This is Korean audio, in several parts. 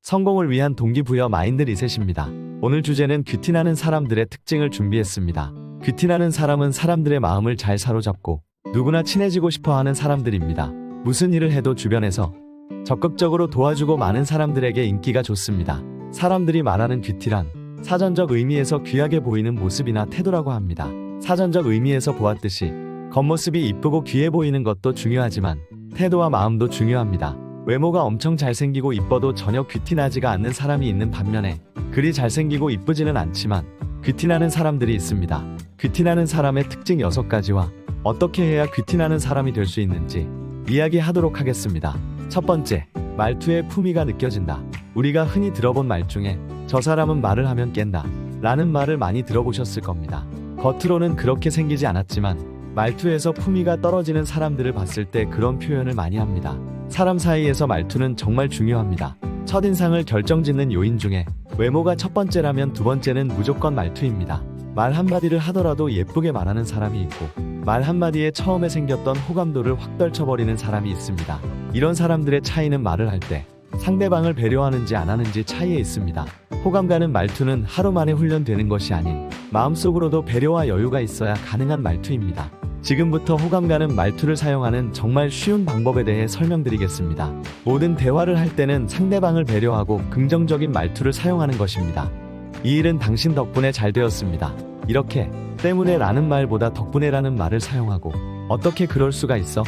성공을 위한 동기부여 마인드 리셋입니다. 오늘 주제는 귀티나는 사람들의 특징을 준비했습니다. 귀티나는 사람은 사람들의 마음을 잘 사로잡고 누구나 친해지고 싶어하는 사람들입니다. 무슨 일을 해도 주변에서 적극적으로 도와주고 많은 사람들에게 인기가 좋습니다. 사람들이 말하는 귀티란 사전적 의미에서 귀하게 보이는 모습이나 태도라고 합니다. 사전적 의미에서 보았듯이 겉모습이 이쁘고 귀해 보이는 것도 중요하지만 태도와 마음도 중요합니다. 외모가 엄청 잘생기고 이뻐도 전혀 귀티나지가 않는 사람이 있는 반면에 그리 잘생기고 이쁘지는 않지만 귀티나는 사람들이 있습니다. 귀티나는 사람의 특징 6가지와 어떻게 해야 귀티나는 사람이 될 수 있는지 이야기하도록 하겠습니다. 첫 번째, 말투의 품위가 느껴진다. 우리가 흔히 들어본 말 중에 저 사람은 말을 하면 깬다 라는 말을 많이 들어보셨을 겁니다. 겉으로는 그렇게 생기지 않았지만 말투에서 품위가 떨어지는 사람들을 봤을 때 그런 표현을 많이 합니다. 사람 사이에서 말투는 정말 중요합니다. 첫인상을 결정짓는 요인 중에 외모가 첫 번째라면 두 번째는 무조건 말투입니다. 말 한마디를 하더라도 예쁘게 말하는 사람이 있고 말 한마디에 처음에 생겼던 호감도를 확 떨쳐버리는 사람이 있습니다. 이런 사람들의 차이는 말을 할 때 상대방을 배려하는지 안 하는지 차이에 있습니다. 호감 가는 말투는 하루 만에 훈련되는 것이 아닌 마음속으로도 배려와 여유가 있어야 가능한 말투입니다. 지금부터 호감 가는 말투를 사용하는 정말 쉬운 방법에 대해 설명드리겠습니다. 모든 대화를 할 때는 상대방을 배려하고 긍정적인 말투를 사용하는 것입니다. 이 일은 당신 덕분에 잘 되었습니다. 이렇게 때문에 라는 말보다 덕분에 라는 말을 사용하고 어떻게 그럴 수가 있어?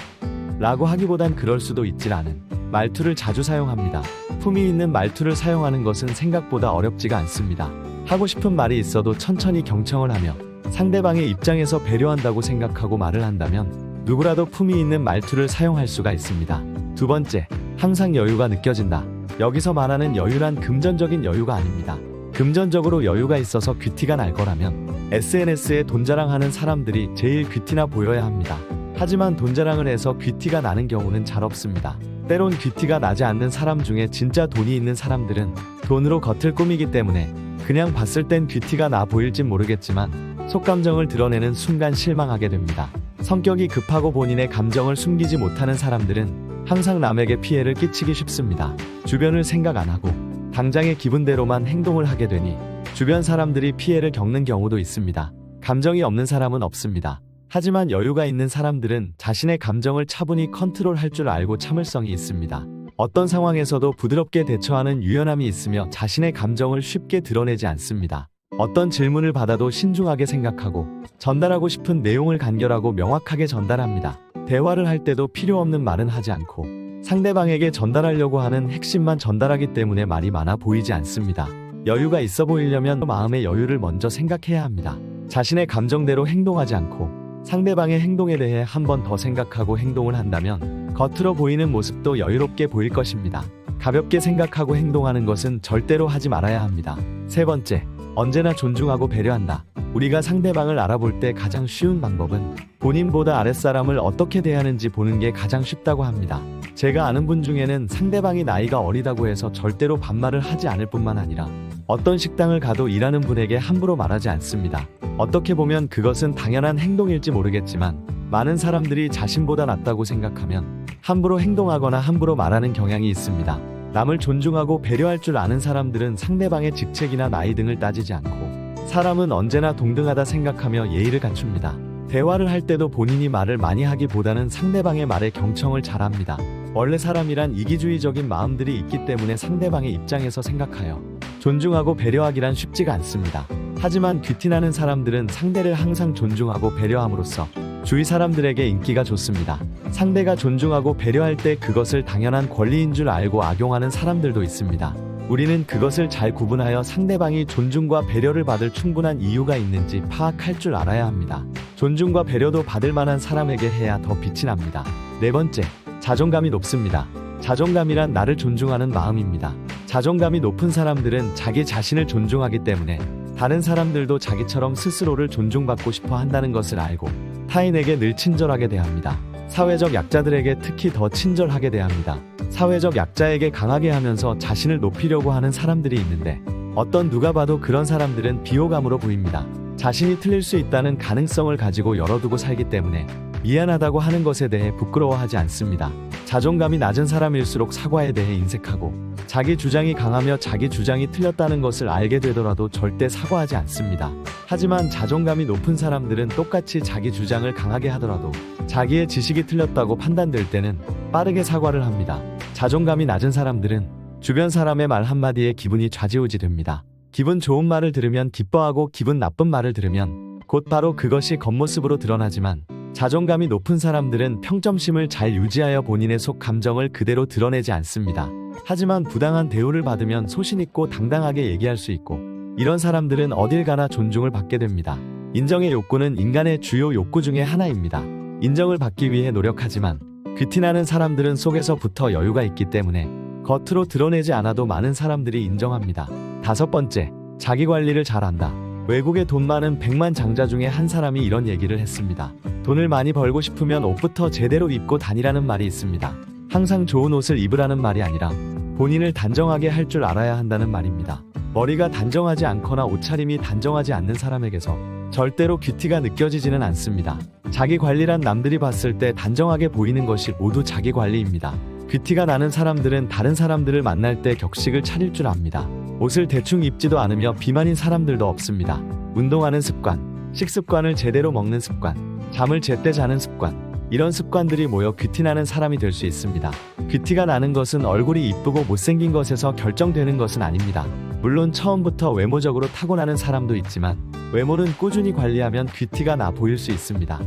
라고 하기보단 그럴 수도 있지라는 말투를 자주 사용합니다. 품위 있는 말투를 사용하는 것은 생각보다 어렵지가 않습니다. 하고 싶은 말이 있어도 천천히 경청을 하며 상대방의 입장에서 배려한다고 생각하고 말을 한다면 누구라도 품위 있는 말투를 사용할 수가 있습니다. 두 번째, 항상 여유가 느껴진다. 여기서 말하는 여유란 금전적인 여유가 아닙니다. 금전적으로 여유가 있어서 귀티가 날 거라면 SNS에 돈 자랑하는 사람들이 제일 귀티나 보여야 합니다. 하지만 돈 자랑을 해서 귀티가 나는 경우는 잘 없습니다. 때론 귀티가 나지 않는 사람 중에 진짜 돈이 있는 사람들은 돈으로 겉을 꾸미기 때문에 그냥 봤을 땐 귀티가 나 보일진 모르겠지만 속감정을 드러내는 순간 실망하게 됩니다. 성격이 급하고 본인의 감정을 숨기지 못하는 사람들은 항상 남에게 피해를 끼치기 쉽습니다. 주변을 생각 안 하고 당장의 기분대로만 행동을 하게 되니 주변 사람들이 피해를 겪는 경우도 있습니다. 감정이 없는 사람은 없습니다. 하지만 여유가 있는 사람들은 자신의 감정을 차분히 컨트롤할 줄 알고 참을성이 있습니다. 어떤 상황에서도 부드럽게 대처하는 유연함이 있으며 자신의 감정을 쉽게 드러내지 않습니다. 어떤 질문을 받아도 신중하게 생각하고 전달하고 싶은 내용을 간결하고 명확하게 전달합니다. 대화를 할 때도 필요 없는 말은 하지 않고 상대방에게 전달하려고 하는 핵심만 전달하기 때문에 말이 많아 보이지 않습니다. 여유가 있어 보이려면 마음의 여유를 먼저 생각해야 합니다. 자신의 감정대로 행동하지 않고 상대방의 행동에 대해 한 번 더 생각하고 행동을 한다면 겉으로 보이는 모습도 여유롭게 보일 것입니다. 가볍게 생각하고 행동하는 것은 절대로 하지 말아야 합니다. 세 번째, 언제나 존중하고 배려한다. 우리가 상대방을 알아볼 때 가장 쉬운 방법은 본인보다 아랫사람을 어떻게 대하는지 보는 게 가장 쉽다고 합니다. 제가 아는 분 중에는 상대방이 나이가 어리다고 해서 절대로 반말을 하지 않을 뿐만 아니라 어떤 식당을 가도 일하는 분에게 함부로 말하지 않습니다. 어떻게 보면 그것은 당연한 행동일지 모르겠지만 많은 사람들이 자신보다 낫다고 생각하면 함부로 행동하거나 함부로 말하는 경향이 있습니다. 남을 존중하고 배려할 줄 아는 사람들은 상대방의 직책이나 나이 등을 따지지 않고 사람은 언제나 동등하다 생각하며 예의를 갖춥니다. 대화를 할 때도 본인이 말을 많이 하기보다는 상대방의 말에 경청을 잘합니다. 원래 사람이란 이기주의적인 마음들이 있기 때문에 상대방의 입장에서 생각하여 존중하고 배려하기란 쉽지가 않습니다. 하지만 귀티나는 사람들은 상대를 항상 존중하고 배려함으로써 주위 사람들에게 인기가 좋습니다. 상대가 존중하고 배려할 때 그것을 당연한 권리인 줄 알고 악용하는 사람들도 있습니다. 우리는 그것을 잘 구분하여 상대방이 존중과 배려를 받을 충분한 이유가 있는지 파악할 줄 알아야 합니다. 존중과 배려도 받을 만한 사람에게 해야 더 빛이 납니다. 네 번째, 자존감이 높습니다. 자존감이란 나를 존중하는 마음입니다. 자존감이 높은 사람들은 자기 자신을 존중하기 때문에 다른 사람들도 자기처럼 스스로를 존중받고 싶어 한다는 것을 알고 타인에게 늘 친절하게 대합니다. 사회적 약자들에게 특히 더 친절하게 대합니다. 사회적 약자에게 강하게 하면서 자신을 높이려고 하는 사람들이 있는데 어떤 누가 봐도 그런 사람들은 비호감으로 보입니다. 자신이 틀릴 수 있다는 가능성을 가지고 열어두고 살기 때문에 미안하다고 하는 것에 대해 부끄러워하지 않습니다. 자존감이 낮은 사람일수록 사과에 대해 인색하고 자기 주장이 강하며 자기 주장이 틀렸다는 것을 알게 되더라도 절대 사과하지 않습니다. 하지만 자존감이 높은 사람들은 똑같이 자기 주장을 강하게 하더라도 자기의 지식이 틀렸다고 판단될 때는 빠르게 사과를 합니다. 자존감이 낮은 사람들은 주변 사람의 말 한마디에 기분이 좌지우지됩니다. 기분 좋은 말을 들으면 기뻐하고 기분 나쁜 말을 들으면 곧바로 그것이 겉모습으로 드러나지만 자존감이 높은 사람들은 평정심을 잘 유지하여 본인의 속 감정을 그대로 드러내지 않습니다. 하지만 부당한 대우를 받으면 소신있고 당당하게 얘기할 수 있고 이런 사람들은 어딜 가나 존중을 받게 됩니다. 인정의 욕구는 인간의 주요 욕구 중에 하나입니다. 인정을 받기 위해 노력하지만 귀티나는 사람들은 속에서부터 여유가 있기 때문에 겉으로 드러내지 않아도 많은 사람들이 인정합니다. 5번째, 자기 관리를 잘한다. 외국에 돈 많은 백만장자 중에 한 사람이 이런 얘기를 했습니다. 돈을 많이 벌고 싶으면 옷부터 제대로 입고 다니라는 말이 있습니다. 항상 좋은 옷을 입으라는 말이 아니라 본인을 단정하게 할 줄 알아야 한다는 말입니다. 머리가 단정하지 않거나 옷차림이 단정하지 않는 사람에게서 절대로 귀티가 느껴지지는 않습니다. 자기 관리란 남들이 봤을 때 단정하게 보이는 것이 모두 자기 관리입니다. 귀티가 나는 사람들은 다른 사람들을 만날 때 격식을 차릴 줄 압니다. 옷을 대충 입지도 않으며 비만인 사람들도 없습니다. 운동하는 습관, 식습관을 제대로 먹는 습관, 잠을 제때 자는 습관, 이런 습관들이 모여 귀티나는 사람이 될 수 있습니다. 귀티가 나는 것은 얼굴이 이쁘고 못생긴 것에서 결정되는 것은 아닙니다. 물론 처음부터 외모적으로 타고나는 사람도 있지만 외모는 꾸준히 관리하면 귀티가 나 보일 수 있습니다.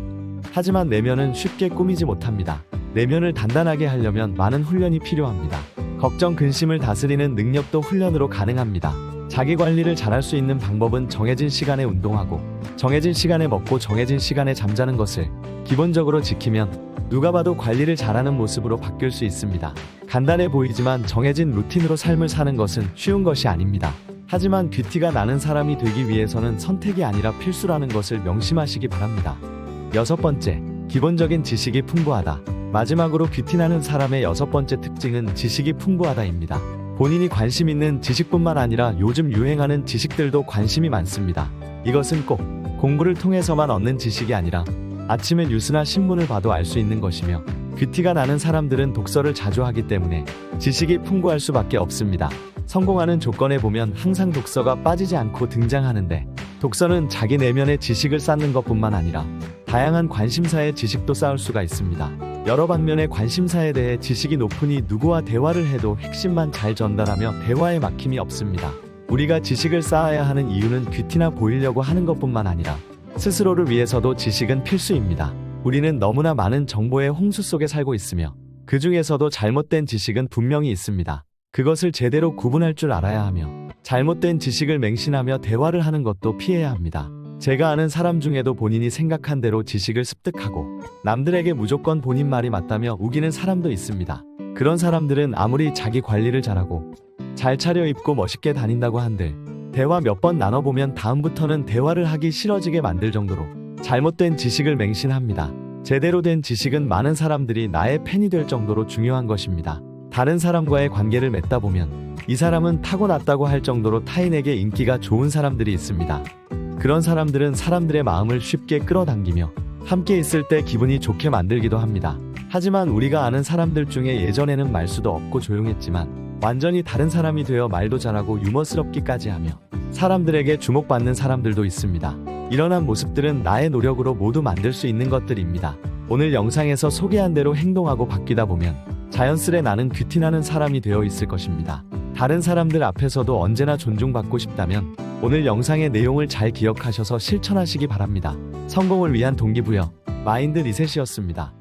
하지만 내면은 쉽게 꾸미지 못합니다. 내면을 단단하게 하려면 많은 훈련이 필요합니다. 걱정, 근심을 다스리는 능력도 훈련으로 가능합니다. 자기 관리를 잘할 수 있는 방법은 정해진 시간에 운동하고 정해진 시간에 먹고 정해진 시간에 잠자는 것을 기본적으로 지키면 누가 봐도 관리를 잘하는 모습으로 바뀔 수 있습니다. 간단해 보이지만 정해진 루틴으로 삶을 사는 것은 쉬운 것이 아닙니다. 하지만 귀티가 나는 사람이 되기 위해서는 선택이 아니라 필수라는 것을 명심하시기 바랍니다. 6번째, 기본적인 지식이 풍부하다. 마지막으로 귀티나는 사람의 6번째 특징은 지식이 풍부하다입니다. 본인이 관심 있는 지식뿐만 아니라 요즘 유행하는 지식들도 관심이 많습니다. 이것은 꼭 공부를 통해서만 얻는 지식이 아니라 아침에 뉴스나 신문을 봐도 알 수 있는 것이며 귀티가 나는 사람들은 독서를 자주 하기 때문에 지식이 풍부할 수밖에 없습니다. 성공하는 조건에 보면 항상 독서가 빠지지 않고 등장하는데 독서는 자기 내면의 지식을 쌓는 것뿐만 아니라 다양한 관심사의 지식도 쌓을 수가 있습니다. 여러 방면의 관심사에 대해 지식이 높으니 누구와 대화를 해도 핵심만 잘 전달하며 대화에 막힘이 없습니다. 우리가 지식을 쌓아야 하는 이유는 귀티나 보이려고 하는 것뿐만 아니라 스스로를 위해서도 지식은 필수입니다. 우리는 너무나 많은 정보의 홍수 속에 살고 있으며 그 중에서도 잘못된 지식은 분명히 있습니다. 그것을 제대로 구분할 줄 알아야 하며 잘못된 지식을 맹신하며 대화를 하는 것도 피해야 합니다. 제가 아는 사람 중에도 본인이 생각한 대로 지식을 습득하고 남들에게 무조건 본인 말이 맞다며 우기는 사람도 있습니다. 그런 사람들은 아무리 자기 관리를 잘하고 잘 차려입고 멋있게 다닌다고 한들 대화 몇 번 나눠보면 다음부터는 대화를 하기 싫어지게 만들 정도로 잘못된 지식을 맹신합니다. 제대로 된 지식은 많은 사람들이 나의 팬이 될 정도로 중요한 것입니다. 다른 사람과의 관계를 맺다 보면 이 사람은 타고났다고 할 정도로 타인에게 인기가 좋은 사람들이 있습니다. 그런 사람들은 사람들의 마음을 쉽게 끌어당기며 함께 있을 때 기분이 좋게 만들기도 합니다. 하지만 우리가 아는 사람들 중에 예전에는 말수도 없고 조용했지만 완전히 다른 사람이 되어 말도 잘하고 유머스럽기까지 하며 사람들에게 주목받는 사람들도 있습니다. 이러한 모습들은 나의 노력으로 모두 만들 수 있는 것들입니다. 오늘 영상에서 소개한 대로 행동하고 바뀌다 보면 자연스레 나는 귀티나는 사람이 되어 있을 것입니다. 다른 사람들 앞에서도 언제나 존중받고 싶다면 오늘 영상의 내용을 잘 기억하셔서 실천하시기 바랍니다. 성공을 위한 동기부여 마인드 리셋이었습니다.